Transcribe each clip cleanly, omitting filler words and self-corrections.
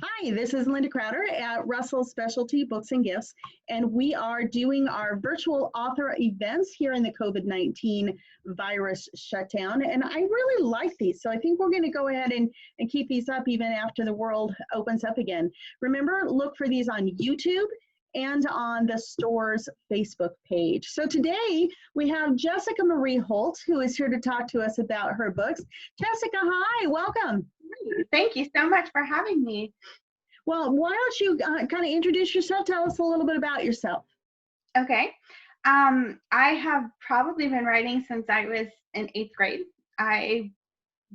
Hi, this is Linda Crowder at Russell Specialty Books and Gifts, and we are doing our virtual author events here in the COVID-19 virus shutdown. And I really like these, so I think we're going to go ahead and keep these up even after the world opens up again. Remember, look for these on YouTube and on the store's Facebook page. So today we have Jessica Marie Holt, who is here to talk to us about her books. Jessica, hi, welcome. Thank you so much for having me. Well, why don't you kind of introduce yourself? Tell us a little bit about yourself. Okay. I have probably been writing since I was in 8th grade. I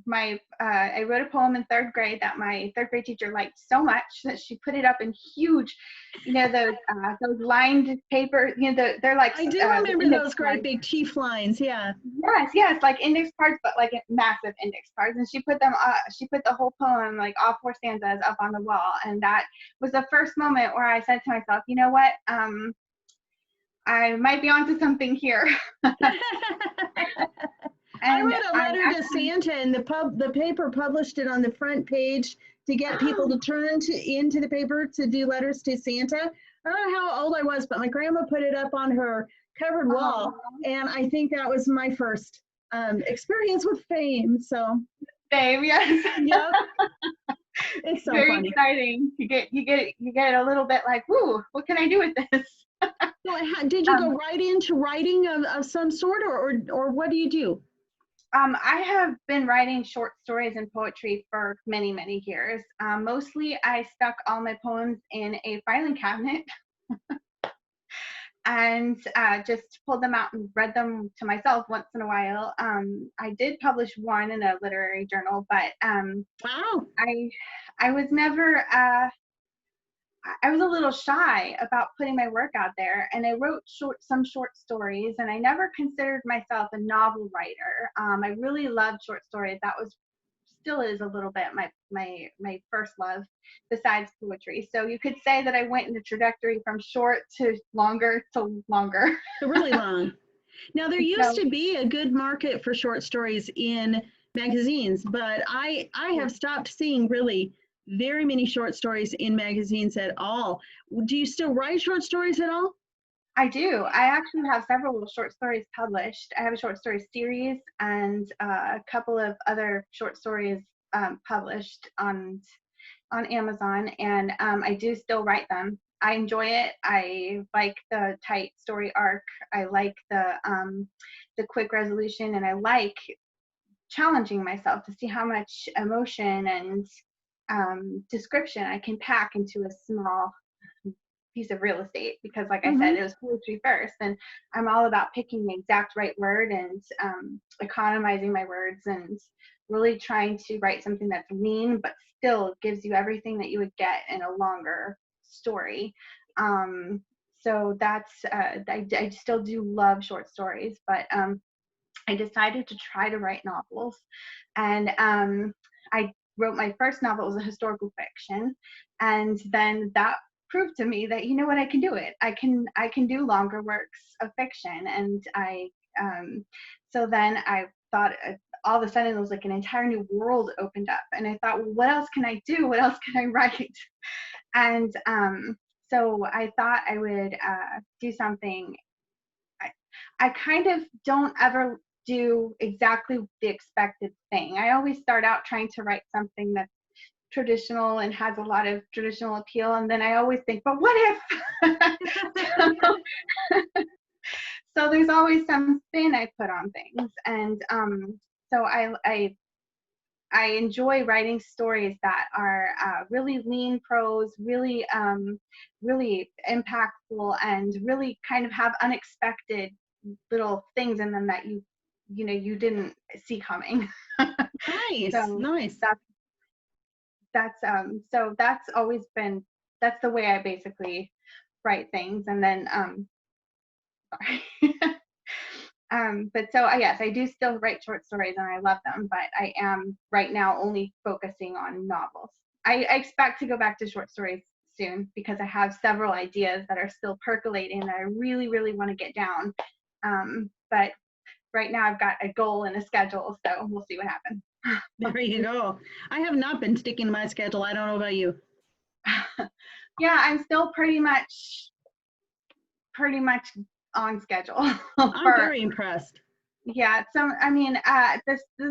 wrote a poem in 3rd grade that my 3rd grade teacher liked so much that she put it up in huge, those lined paper, they're like. I do remember those great big chief lines, yeah. Yes, like index cards, but like massive index cards. And she put the whole poem, like all 4 stanzas, up on the wall. And that was the first moment where I said to myself, you know what, I might be onto something here. I wrote a letter to Santa, and the paper published it on the front page to get people to turn into the paper to do letters to Santa. I don't know how old I was, but my grandma put it up on her covered wall, and I think that was my first experience with fame. So, fame, yes. Yep. It's so very funny. Exciting. You get a little bit like, woo, what can I do with this? So, did you go right into writing of some sort, or what do you do? I have been writing short stories and poetry for many, many years. Mostly I stuck all my poems in a filing cabinet and just pulled them out and read them to myself once in a while. I did publish one in a literary journal, but wow. I was never, I was a little shy about putting my work out there, and I wrote some short stories, and I never considered myself a novel writer. I really loved short stories. That still is a little bit my first love besides poetry. So you could say that I went in the trajectory from short to longer to longer. Really long. Now there used to be a good market for short stories in magazines, but I have stopped seeing really very many short stories in magazines at all. Do you still write short stories at all? I do. I actually have several little short stories published. I have a short story series and a couple of other short stories published on Amazon, and I do still write them. I enjoy it. I like the tight story arc. I like the quick resolution, and I like challenging myself to see how much emotion and description I can pack into a small piece of real estate, because like I said, it was poetry first, and I'm all about picking the exact right word and economizing my words and really trying to write something that's lean but still gives you everything that you would get in a longer story. So that's I still do love short stories, but I decided to try to write novels, and I wrote my first novel. It was a historical fiction, and then that proved to me that, you know what, I can do it. I can do longer works of fiction, and so then I thought, all of a sudden it was like an entire new world opened up, and I thought, well, what else can I do? What else can I write? And so I thought I would do something. I kind of don't ever do exactly the expected thing. I always start out trying to write something that's traditional and has a lot of traditional appeal, and then I always think, but what if? So there's always some spin I put on things, and so I enjoy writing stories that are really lean prose, really really impactful, and really kind of have unexpected little things in them that you didn't see coming. Nice, So nice. So that's the way I basically write things. And then sorry. But so yes, I do still write short stories and I love them, but I am right now only focusing on novels. I expect to go back to short stories soon, because I have several ideas that are still percolating that I really, really want to get down. But right now I've got a goal and a schedule, so we'll see what happens. There you go. I have not been sticking to my schedule. I don't know about you. Yeah, I'm still pretty much on schedule I'm for. very impressed. Yeah, so I mean,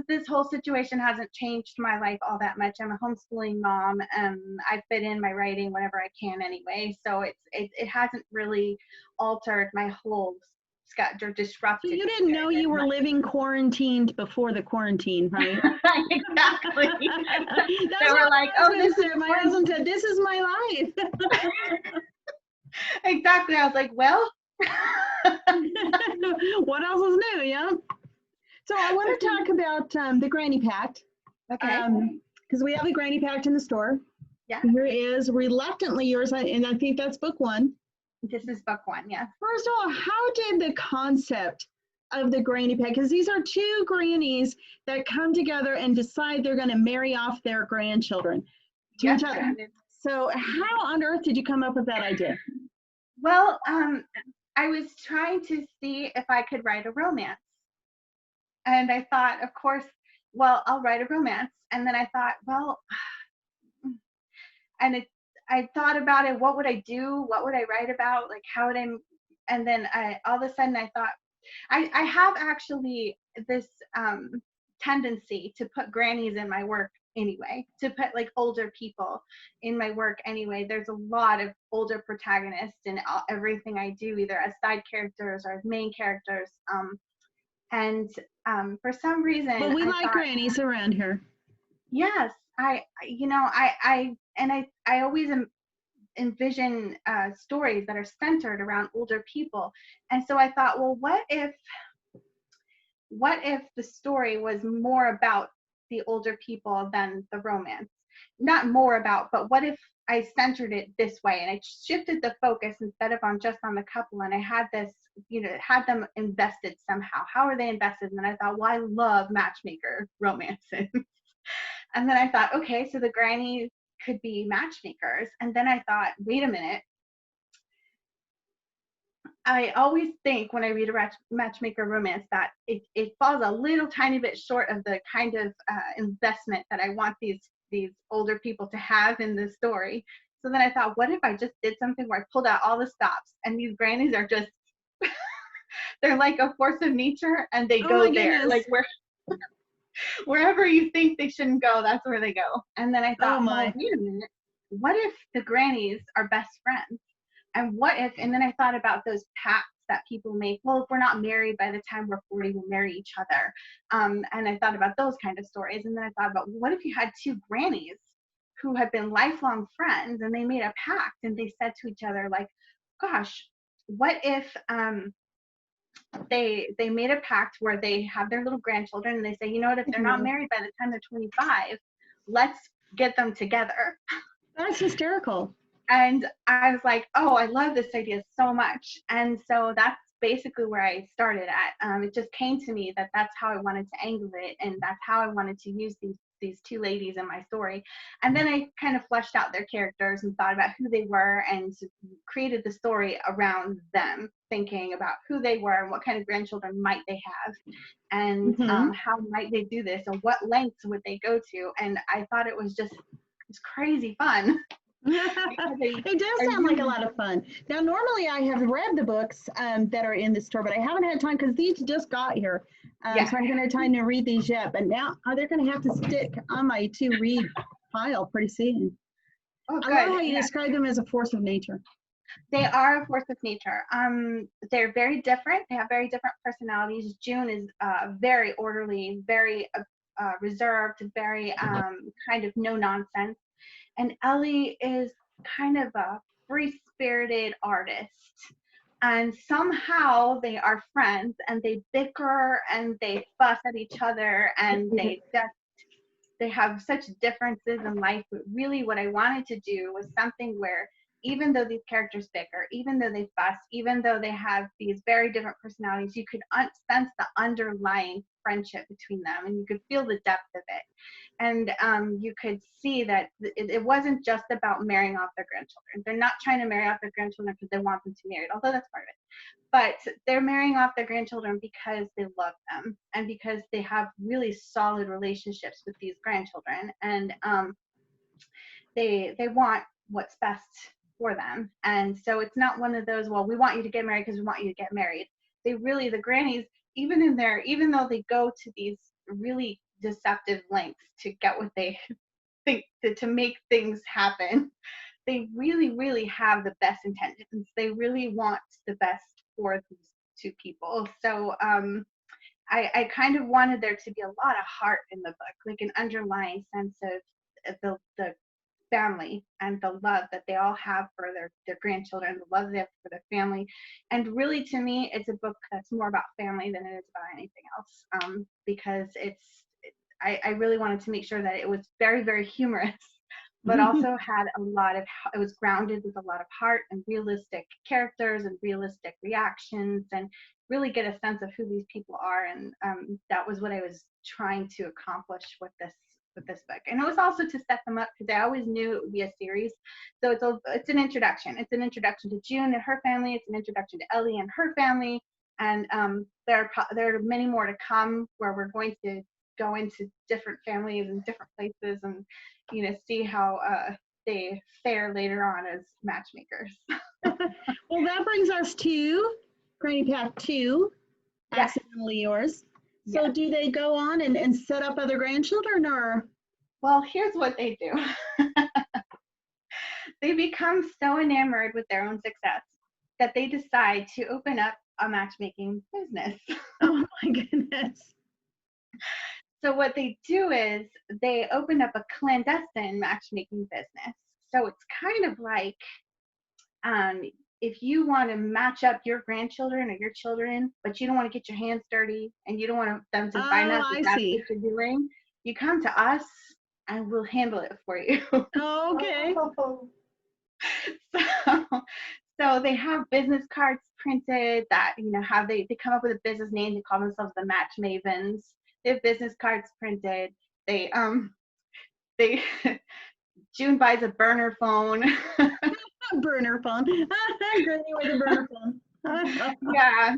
this whole situation hasn't changed my life all that much. I'm a homeschooling mom, and I fit in my writing whenever I can anyway. So it hasn't really altered my whole schedule, So disrupted you it didn't know very you were much. living quarantined before the quarantine, right? Exactly. They That's were what like, my "Oh, husband this is said. My quarantine." husband said, "This is my life." Exactly. I was like, "Well." What else is new? Yeah. So I want to talk about the Granny Pact Okay. because we have a Granny Pact in the store. Yeah. Here is Reluctantly Yours, and I think that's book one. This is book one. Yes. First of all, how did the concept of the Granny Pact, because these are two grannies that come together and decide they're going to marry off their grandchildren to Yep. each other. So how on earth did you come up with that idea? Well, I was trying to see if I could write a romance. And I thought, of course, well, I'll write a romance. And then I thought, well, and I thought about it. What would I do? What would I write about? Like, how would I? And then all of a sudden, I thought, I have actually this tendency to put grannies in my work anyway, to put like older people in my work anyway. There's a lot of older protagonists in everything I do, either as side characters or as main characters. And for some Well, reason, we I like thought, grannies around here. yes, I always envision stories that are centered around older people. And so I thought, well, what if the story was more about the older people than the romance? Not more about, but what if I centered it this way and I shifted the focus instead of on just on the couple, and I had this, had them invested somehow. How are they invested? And then I thought, well, I love matchmaker romances. And then I thought, okay, so the grannies could be matchmakers. And then I thought, wait a minute, I always think when I read a matchmaker romance that it falls a little tiny bit short of the kind of investment that I want these older people to have in the story. So then I thought, what if I just did something where I pulled out all the stops and these grannies are just they're like a force of nature and they Oh my go there. goodness. Like wherever you think they shouldn't go, that's where they go. And then I Oh thought, well, my. wait a minute. What if the grannies are best friends? And what if, and then I thought about those pacts that people make. Well, if we're not married by the time we're 40, we'll marry each other. And I thought about those kind of stories. And then I thought about, what if you had two grannies who had been lifelong friends and they made a pact and they said to each other, like, gosh, what if they made a pact where they have their little grandchildren and they say, you know what, if they're not married by the time they're 25, let's get them together. That's hysterical. And I was like, oh, I love this idea so much. And so that's basically where I started at. It just came to me that that's how I wanted to angle it, and that's how I wanted to use these two ladies in my story. And then I kind of fleshed out their characters and thought about who they were and created the story around them, thinking about who they were and what kind of grandchildren might they have, and Mm-hmm. how might they do this, and what lengths would they go to. And I thought it was crazy fun. It does I sound like a really lot of fun. Now, normally I have read the books that are in the store, but I haven't had time because these just got here. yeah. So I haven't had time to read these yet. But now they're going to have to stick on my to read pile pretty soon. Oh, I love good. how you Yeah. describe them as a force of nature. They are a force of nature. They're very different. They have very different personalities. June is very orderly, very reserved, very kind of no nonsense. And Ellie is kind of a free-spirited artist. And somehow they are friends and they bicker and they fuss at each other and they have such differences in life. But really what I wanted to do was something where even though these characters bicker, even though they fuss, even though they have these very different personalities, you could sense the underlying friendship between them and you could feel the depth of it. And you could see that it wasn't just about marrying off their grandchildren. They're not trying to marry off their grandchildren because they want them to be married, although that's part of it. But they're marrying off their grandchildren because they love them and because they have really solid relationships with these grandchildren. And they want what's best for them. And so it's not one of those, well, we want you to get married because we want you to get married. They really, the grannies, even though they go to these really deceptive lengths to get what they think to make things happen, they really, really have the best intentions. They really want the best for these two people. So I kind of wanted there to be a lot of heart in the book, like an underlying sense of the family and the love that they all have for their grandchildren, the love they have for their family. And really, to me, it's a book that's more about family than it is about anything else, because I really wanted to make sure that it was very, very humorous, but also had it was grounded with a lot of heart and realistic characters and realistic reactions, and really get a sense of who these people are. And that was what I was trying to accomplish with this book. And it was also to set them up, because I always knew it would be a series. So it's an introduction. It's an introduction to June and her family. It's an introduction to Ellie and her family. And there are many more to come, where we're going to go into different families and different places, and see how they fare later on as matchmakers. Well, that brings us to Granny Path 2, Yes. Accidentally Yours. So Yes. do they go on and set up other grandchildren, or? Well, here's what they do. They become so enamored with their own success that they decide to open up a matchmaking business. Oh my goodness. So what they do is they open up a clandestine matchmaking business. So it's kind of like, if you want to match up your grandchildren or your children, but you don't want to get your hands dirty and you don't want them to find out that that's what you're doing, you come to us and we'll handle it for you. Okay. So they have business cards printed that, how they come up with a business name. They call themselves the Match Mavens. They have business cards printed. They June buys a burner phone. Burner phone. Granny with a burner phone. Yeah.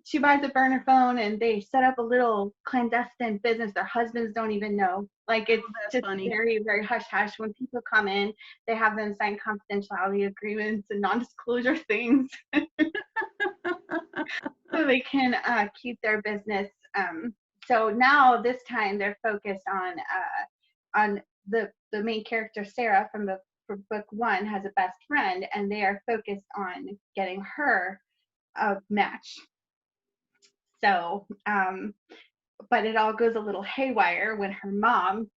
She buys a burner phone, and they set up a little clandestine business. Their husbands don't even know. Like, it's just funny. very, very hush hush. When people come in, they have them sign confidentiality agreements and non-disclosure things, so they can keep their business. So now this time they're focused on the main character, Sarah, for book 1, has a best friend, and they are focused on getting her a match. So, but it all goes a little haywire when her mom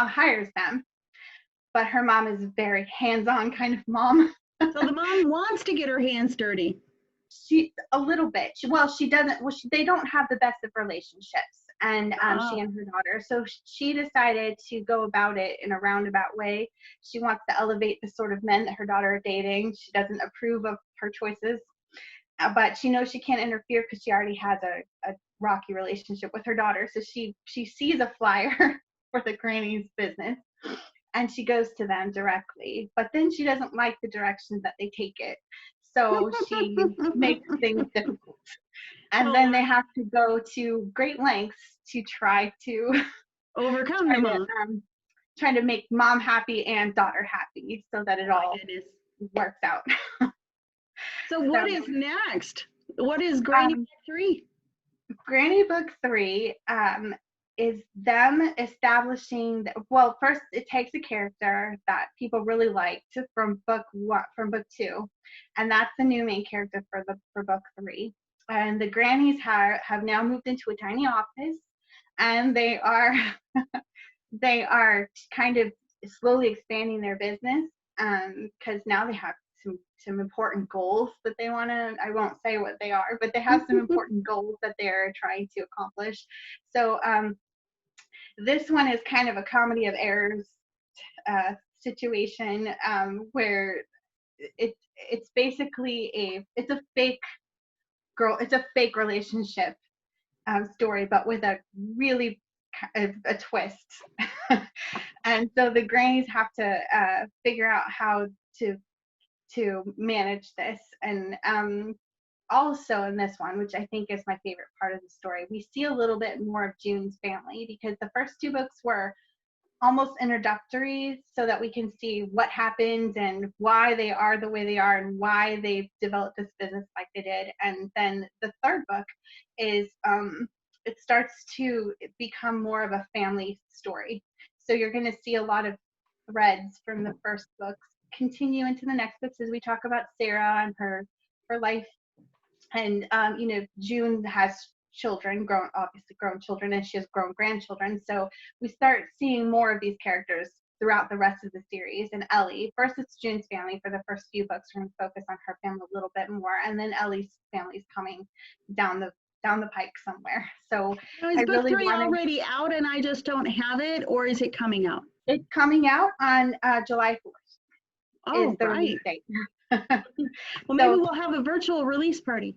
hires them, but her mom is a very hands-on kind of mom. So the mom wants to get her hands dirty. She a little bit. She doesn't. They don't have the best of relationships, and she and her daughter. So she decided to go about it in a roundabout way. She wants to elevate the sort of men that her daughter are dating. She doesn't approve of her choices, but she knows she can't interfere because she already has a rocky relationship with her daughter. So she sees a flyer for the Grannies business, and she goes to them directly. But then she doesn't like the directions that they take it. So she makes things difficult. And then they have to go to great lengths to try to overcome the mom. Trying to make mom happy and daughter happy, so that it all works out. So what is next? What is Granny Book 3? Granny Book 3 is them establishing. Well, first it takes a character that people really liked from book 2, and that's the new main character for book 3. And the Grannies have now moved into a tiny office, and they are kind of slowly expanding their business, because now they have some important goals that they want to. I won't say what they are, but they have some important goals that they're trying to accomplish. So this one is kind of a comedy of errors situation, where it's basically it's a fake relationship story, but with a really a twist. And so the Grannies have to figure out how to manage this. And also in this one, which I think is my favorite part of the story, we see a little bit more of June's family, because the first 2 books were almost introductory so that we can see what happened and why they are the way they are and why they developed this business like they did. And then the third book is it starts to become more of a family story. So you're going to see a lot of threads from the first books continue into the next books as we talk about Sarah and her life. And June has children, obviously grown children, and she has grown grandchildren. So we start seeing more of these characters throughout the rest of the series. And Ellie, first it's June's family for the first few books. We're going to focus on her family a little bit more, and then Ellie's family is coming down the pike somewhere. So Now, is book 3 already out and I just don't have it, or is it coming out? It's coming out on July 4th. Oh, is the right. release date. Well, maybe we'll have a virtual release party.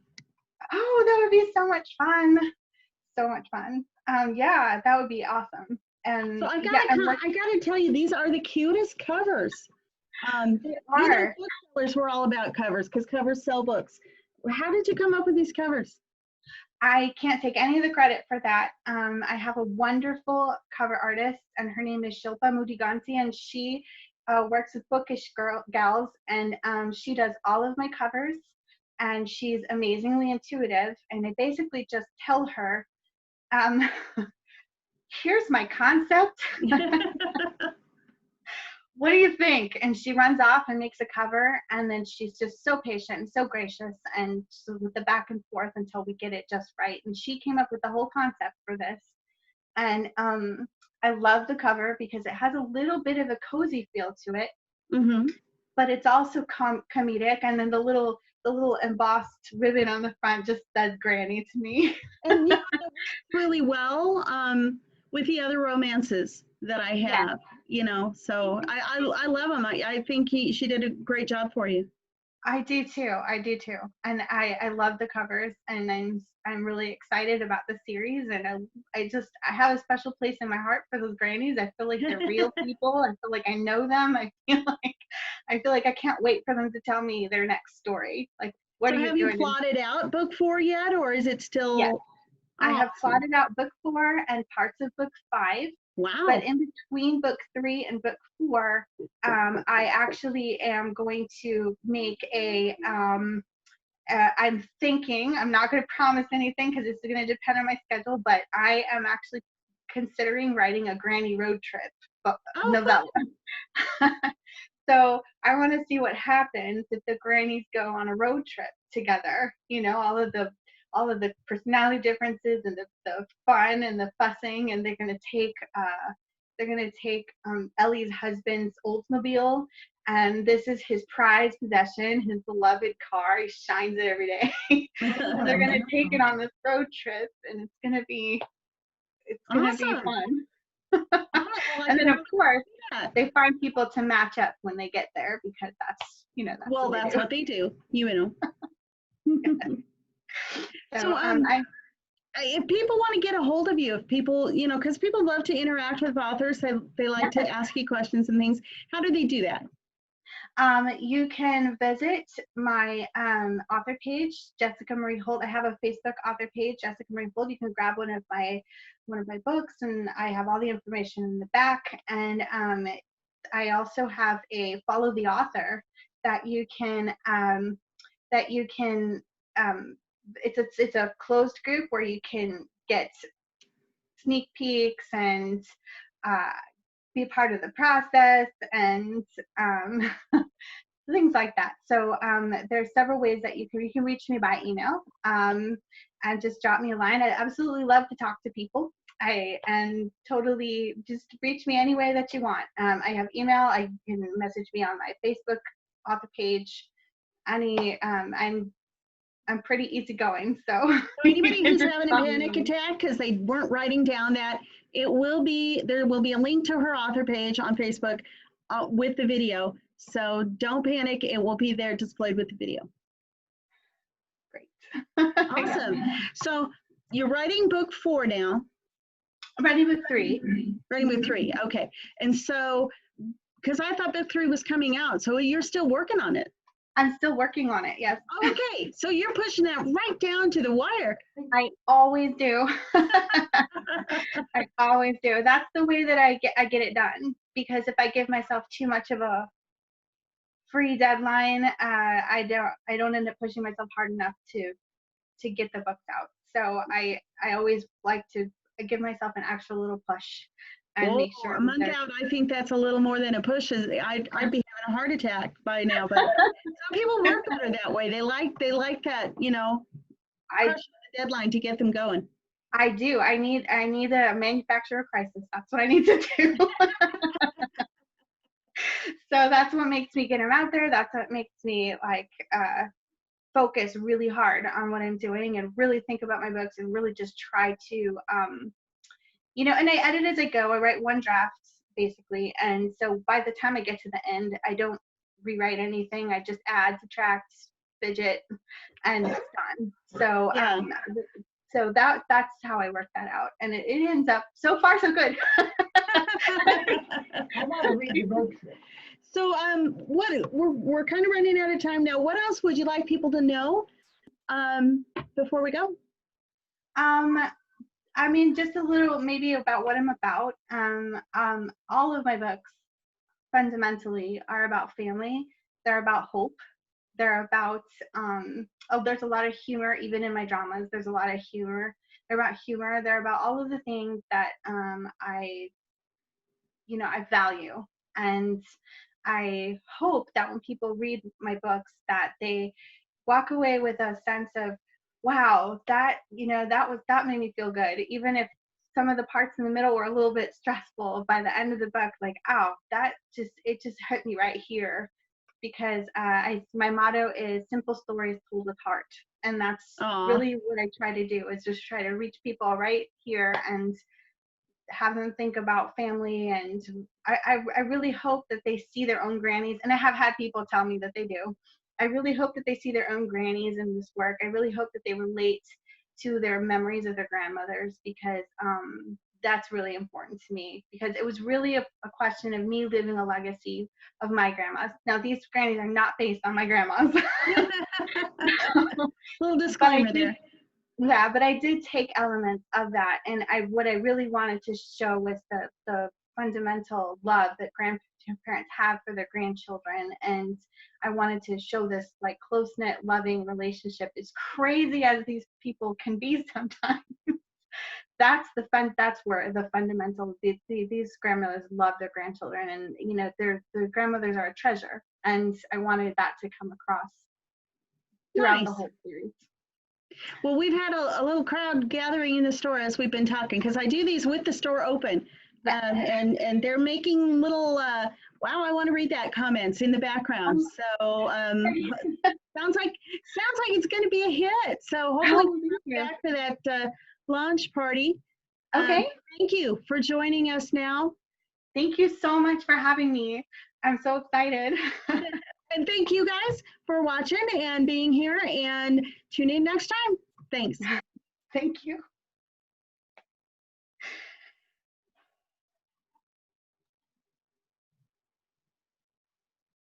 Oh, that would be so much fun. So much fun. Yeah, that would be awesome. And so I gotta tell you, these are the cutest covers. They are. Booksellers were all about covers because covers sell books. How did you come up with these covers? I can't take any of the credit for that. I have a wonderful cover artist, and her name is Shilpa Mudiganti, and she works with bookish gals, and she does all of my covers, and she's amazingly intuitive. And I basically just tell her, here's my concept. What do you think? And she runs off and makes a cover, and then she's just so patient and so gracious, and so with the back and forth until we get it just right. And she came up with the whole concept for this. And I love the cover because it has a little bit of a cozy feel to it, but it's also comedic. And then the little embossed ribbon on the front just says Granny to me. And it works really well with the other romances that I have, so I love them. I think she did a great job for you. I do too. And I love the covers, and I'm really excited about the series. And I have a special place in my heart for those grannies. I feel like they're real people. I feel like I know them. I feel like I can't wait for them to tell me their next story. Like, what are you doing? Have you plotted out book 4 yet, or is it still? Yes. I have plotted out book 4 and parts of book 5. Wow. But in between book 3 and book 4, I actually am going to make I'm thinking, I'm not going to promise anything because it's going to depend on my schedule, but I am actually considering writing a granny road trip novella. So I want to see what happens if the grannies go on a road trip together, all of the personality differences and the fun and the fussing, and they're going to take Ellie's husband's Oldsmobile, and this is his prized possession, his beloved car. He shines it every day. And they're going to take it on this road trip, and it's going to be fun. And then of course they find people to match up when they get there, because that's what they do. So if people want to get a hold of you, if people, because people love to interact with authors, they like to ask you questions and things, how do they do that? You can visit my author page, Jessica Marie Holt. I have a Facebook author page, Jessica Marie Holt. You can grab one of my books, and I have all the information in the back. And I also have a follow the author that you can it's a closed group where you can get sneak peeks and be part of the process and things like that. So there's several ways that you can reach me by email, and just drop me a line. I absolutely love to talk to people. And totally just reach me any way that you want. I have email. I can message me on my Facebook author page. I'm pretty easygoing, so anybody who's having a panic attack because they weren't writing down that, there will be a link to her author page on Facebook with the video. So don't panic; it will be there displayed with the video. Great. Awesome. So you're writing book 4 now. I'm writing book 3. Writing book 3. Okay. And so, because I thought book 3 was coming out, so you're still working on it. I'm still working on it. Yes. Okay, so you're pushing that right down to the wire. I always do. I always do. That's the way that I get it done. Because if I give myself too much of a free deadline, I don't end up pushing myself hard enough to get the books out. So I always like to give myself an extra little push and Oh, make sure a that month they're. out, I think that's a little more than a push. I'd be having a heart attack by now. But some people work better that way. They like that, I crush the deadline to get them going. I do. I need a manufacturer crisis. That's what I need to do. So that's what makes me get them out there. That's what makes me like focus really hard on what I'm doing and really think about my books and really just try to and I edit as I go. I write one draft basically, and so by the time I get to the end, I don't rewrite anything. I just add, subtract, fidget, and it's done. So Yeah. so that's how I work that out, and it ends up so far so good. I want to read your books. So we're kind of running out of time now. What else would you like people to know before we go? I mean, just a little maybe about what I'm about. All of my books fundamentally are about family. They're about hope. They're about there's a lot of humor even in my dramas. There's a lot of humor. They're about humor. They're about all of the things that I value, and I hope that when people read my books that they walk away with a sense of, wow, that that made me feel good, even if some of the parts in the middle were a little bit stressful. By the end of the book, like, ow, it just hit me right here, because my motto is simple stories told with heart, and that's really what I try to do, is just try to reach people right here and have them think about family. And I really hope that they see their own grannies, and I have had people tell me that they do. I really hope that they see their own grannies in this work. I really hope that they relate to their memories of their grandmothers, because that's really important to me, because it was really a question of me living a legacy of my grandmas. Now, these grannies are not based on my grandmas. Little disclaimer there. Yeah, but I did take elements of that, and what I really wanted to show was the fundamental love that grandparents have for their grandchildren, and I wanted to show this like close-knit, loving relationship, as crazy as these people can be sometimes. That's where the fundamental, these grandmothers love their grandchildren, and their grandmothers are a treasure, and I wanted that to come across throughout the whole series. Well, we've had a little crowd gathering in the store as we've been talking, because I do these with the store open, and they're making little wow, I want to read that comments in the background. So sounds like it's going to be a hit. So hopefully we'll back to that launch party. Okay. Thank you for joining us now. Thank you so much for having me. I'm so excited. And thank you guys for watching and being here, and tune in next time. Thanks. Thank you.